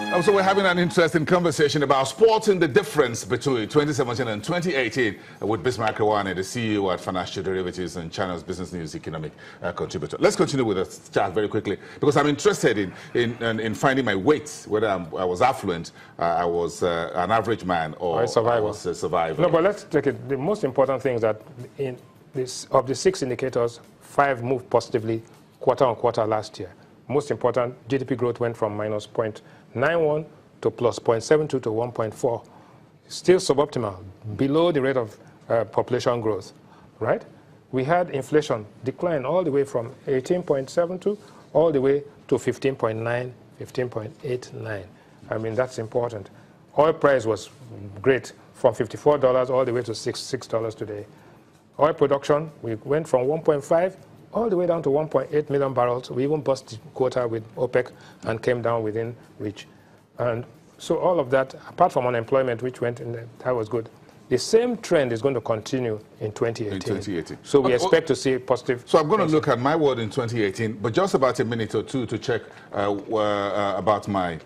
So we're having an interesting conversation about spotting the difference between 2017 and 2018 with Bismarck Rewane, the CEO at Financial Derivatives and Channel's Business News Economic Contributor. Let's continue with the chat very quickly because I'm interested in finding my weight, whether I was affluent, I was an average man, or I was a survivor. No, but let's take it. The most important thing is that of the 6 indicators, 5 moved positively quarter on quarter last year. Most important, GDP growth went from minus 0.91 to plus 0.72 to 1.4. Still suboptimal, below the rate of population growth, right? We had inflation decline all the way from 18.72 all the way to 15.9, 15.89. I mean, that's important. Oil price was great, from $54 all the way to $6 today. Oil production, we went from 1.5 all the way down to 1.8 million barrels. We even bust the quota with OPEC and came down within reach. And so all of that, apart from unemployment, which went in, that was good. The same trend is going to continue in 2018. In 2018. So we expect to see positive. So I'm going to look at my word in 2018, but just about a minute or two to check about my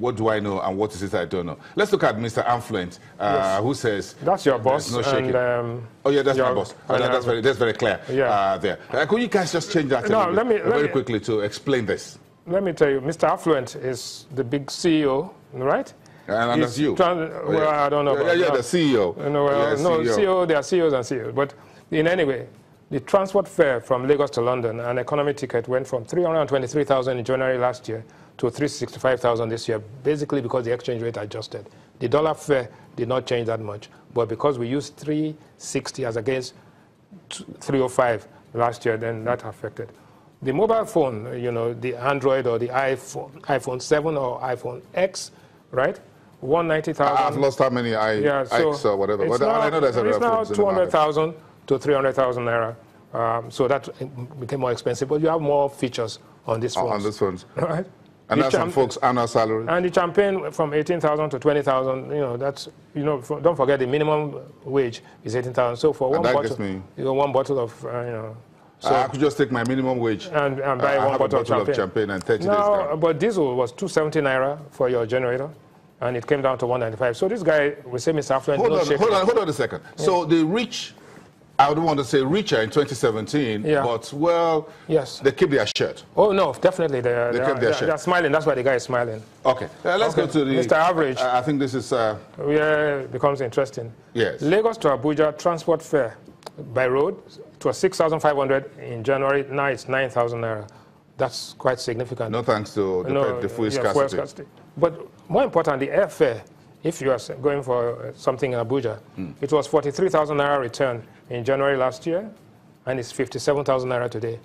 what do I know and what is it I don't know. Let's look at Mr. Affluent, yes, who says that's your boss. No shaking. And, oh yeah, that's my boss. That's very clear. Yeah. There. Could you guys just change that very quickly to explain this? Let me tell you, Mr. Affluent is the big CEO, right? And that's you. Well, I don't know. Yeah, the CEO. No, well, no, CEO. There are CEOs and CEOs. But in any way, the transport fare from Lagos to London, an economy ticket, went from 323,000 in January last year to 365,000 this year, basically because the exchange rate adjusted. The dollar fare did not change that much, but because we used 360 as against 305 last year, then that affected. The mobile phone, you know, the Android or the iPhone 7 or iPhone X, right? 190,000. I've lost how many X or whatever. But I know there's it's now 200,000 to 300,000 naira. So that became more expensive, but you have more features on these phones. On these phones. Right? And that's some folks' annual salary. And the champagne from 18,000 to 20,000, you know, that's, you know, don't forget the minimum wage is 18,000. So for one bottle, you know, one bottle of, you know. So I could just take my minimum wage and buy one bottle of champagne and 30 days down. But diesel was 270 naira for your generator, and it came down to 195. So this guy, we say Mr. Affluent. Hold on a second. Yeah. So the rich, I don't want to say richer in 2017, yeah, but, well, yes, they keep their shirt. Oh, no, definitely. They keep their shirt. They're smiling. That's why the guy is smiling. Okay. Let's go to the... Mr. Average. I think this is... yeah, it becomes interesting. Yes. Lagos to Abuja transport fare by road, it was 6,500 in January. Now it's 9,000 naira. That's quite significant. No thanks to the fuel scarcity. But more important, the airfare, if you are going for something in Abuja, it was 43,000 naira return in January last year, and it's 57,000 naira today.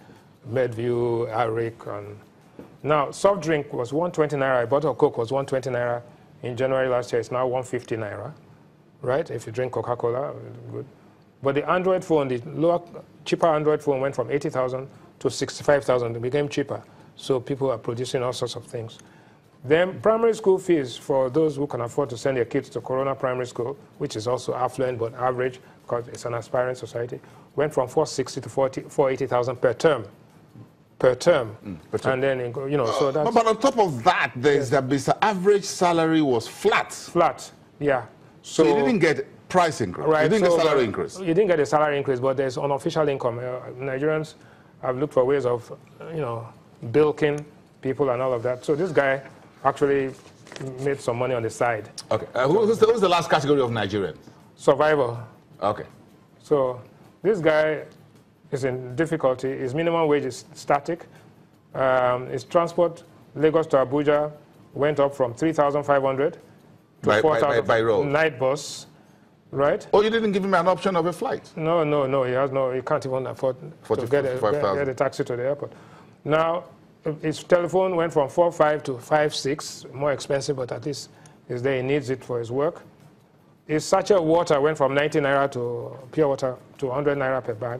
Medview, Arik, and now soft drink was 120 naira. A bottle of Coke was 120 naira in January last year. It's now 150 naira, right? If you drink Coca-Cola, good. But the Android phone, the cheaper Android phone went from 80,000 to 65,000. It became cheaper. So people are producing all sorts of things. Then primary school fees for those who can afford to send their kids to Corona Primary School, which is also affluent but average because it's an aspiring society, went from 460 to 480,000 per term. Per term. And then, you know, so that's... But on top of that, there's the average salary was flat. Flat, yeah. So you didn't get price increase. Right. You didn't get salary increase. You didn't get a salary increase, but there's unofficial income. Nigerians have looked for ways of, you know, bilking people and all of that. So this guy actually made some money on the side. Okay. Who's the last category of Nigerian? Survival. Okay. So this guy is in difficulty. His minimum wage is static. His transport, Lagos to Abuja, went up from 3,500 to 4,000 by road. Night bus. Right? Oh, you didn't give him an option of a flight? No. He can't even afford to get a taxi to the airport. Now, his telephone went from 4.5 to 5.6, more expensive, but at least he's there. He needs it for his work. His sachet of water went from 90 naira to pure water to 100 naira per bag.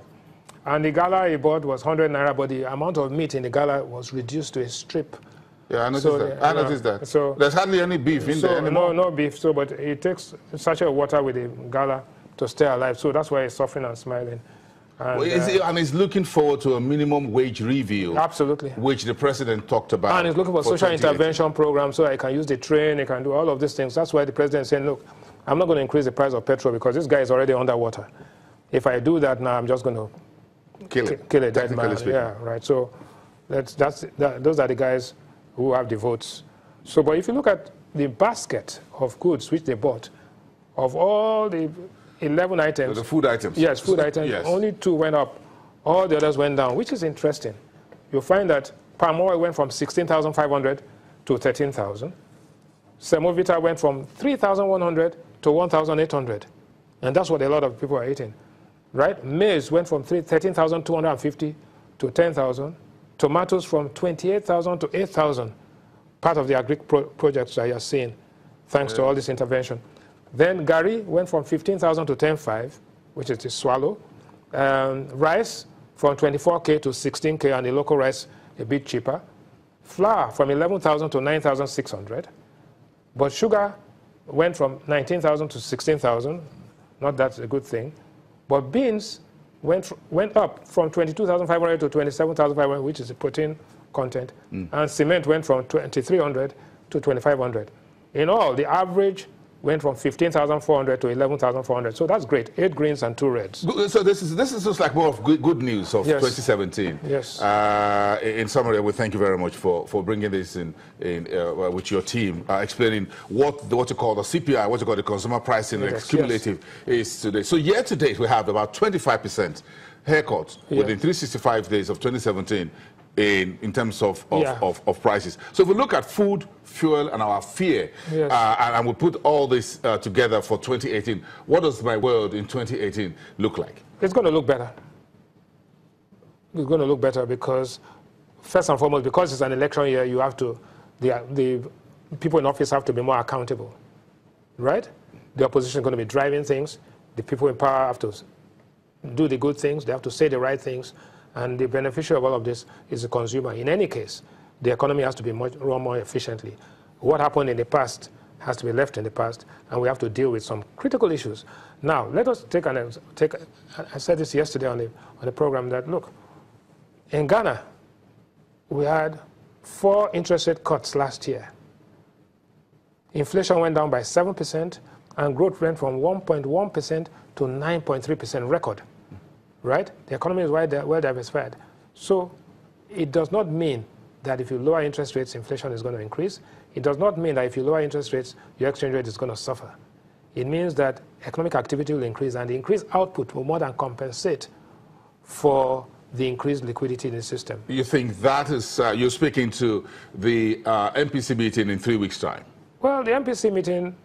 And the gala he bought was 100 naira, but the amount of meat in the gala was reduced to a strip. Yeah, I noticed that. So there's hardly any beef in there anymore. No beef. So, but he takes such a water with a gala to stay alive. So that's why he's suffering and smiling. And, and he's looking forward to a minimum wage review. Absolutely. Which the president talked about. And he's looking for social intervention programs so I can use the train, I can do all of these things. That's why the president is saying, look, I'm not going to increase the price of petrol because this guy is already underwater. If I do that now, I'm just going to kill a dead man. Yeah, right. So those are the guys who have the votes. So, but if you look at the basket of goods which they bought, of all the 11 items. The food items. Yes, food items. Yes. Only 2 went up. All the others went down, which is interesting. You'll find that palm oil went from 16,500 to 13,000. Semovita went from 3,100 to 1,800. And that's what a lot of people are eating. Right? Maize went from 13,250 to 10,000. Tomatoes from 28,000 to 8,000. Part of the agri projects that you're seeing, thanks to all this intervention. Then Gari went from 15,000 to 10,500, which is the swallow. Rice from 24K to 16K, and the local rice a bit cheaper. Flour from 11,000 to 9,600. But sugar went from 19,000 to 16,000. Not that's a good thing. But beans went up from 22,500 to 27,500, which is the protein content. And cement went from 2,300 to 2,500. In all, the average went from 15,400 to 11,400. So that's great. 8 greens and 2 reds. So this is just like more of good news of 2017. Yes. In summary, we thank you very much for bringing this in with your team, explaining what you call the CPI, what you call the consumer pricing cumulative is today. So year to date, we have about 25% haircut within 365 days of 2017. In terms of prices. So if we look at food, fuel, and our fear, and we put all this together for 2018, what does my world in 2018 look like? It's going to look better. It's going to look better because, first and foremost, because it's an election year, you have to, the people in office have to be more accountable, right? The opposition is going to be driving things. The people in power have to do the good things. They have to say the right things. And the beneficiary of all of this is the consumer. In any case, the economy has to be run more efficiently. What happened in the past has to be left in the past, and we have to deal with some critical issues. Now, let us take I said this yesterday on the program that, look, in Ghana, we had 4 interest rate cuts last year. Inflation went down by 7%, and growth went from 1.1% to 9.3% record. Right? The economy is well diversified. So it does not mean that if you lower interest rates, inflation is going to increase. It does not mean that if you lower interest rates, your exchange rate is going to suffer. It means that economic activity will increase, and the increased output will more than compensate for the increased liquidity in the system. You think that is, you're speaking to the MPC meeting in 3 weeks' time? Well, the MPC meeting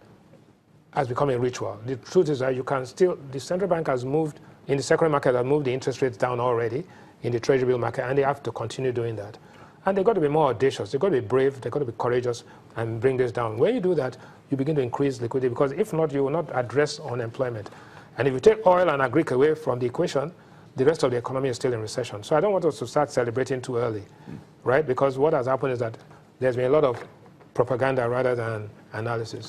has become a ritual. The truth is that you can still, the central bank has moved, in the secondary market, have moved the interest rates down already in the treasury bill market, and they have to continue doing that. And they've got to be more audacious. They've got to be brave. They've got to be courageous and bring this down. When you do that, you begin to increase liquidity, because if not, you will not address unemployment. And if you take oil and agri away from the equation, the rest of the economy is still in recession. So I don't want us to start celebrating too early, right? Because what has happened is that there's been a lot of propaganda rather than analysis.